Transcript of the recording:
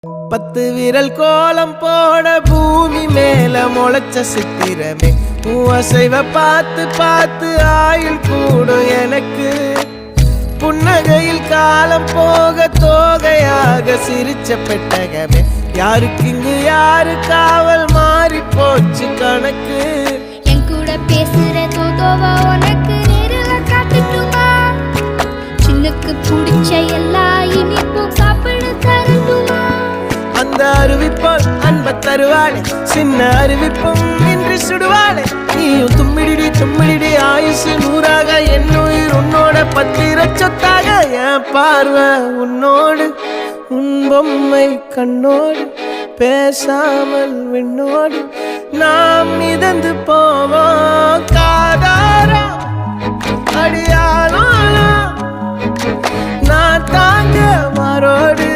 10 விரல் கோலம் போட பூமி மேல முளைச்ச சித்திரமே அசைவ பார்த்து பார்த்து ஆயுள் கூடும் எனக்கு புன்னகையில் காலம் போக தோகையாக சிரிச்ச பெட்டகமே யாருக்கு இங்கு யாரு காவல் மாறி போச்சு கணக்கு என் கூட பேசுற தோதோவா உனக்கு நேரில் காட்டுட்டுமா சின்னக்கு பிடிச்ச எல்லா இனிப்பும் சாப்பிட தரட்டுமா அந்த அறிவிப்போல் அன்ப தருவாளே சின்ன அறிவிப்பும் இன்று சுடுவாளே நீயும் தும்மிடி ஆயுசு 100ஆக என் உயிர் உன்னோட 10 சொத்தாக என் பார்வை உன்னோடு உன் பொம்மை கண்ணோடு பேசாமல் விண்ணோடு நாம் மிதந்து போவோம் காதாரா அடியானோ நான் தாங்க மாறோடு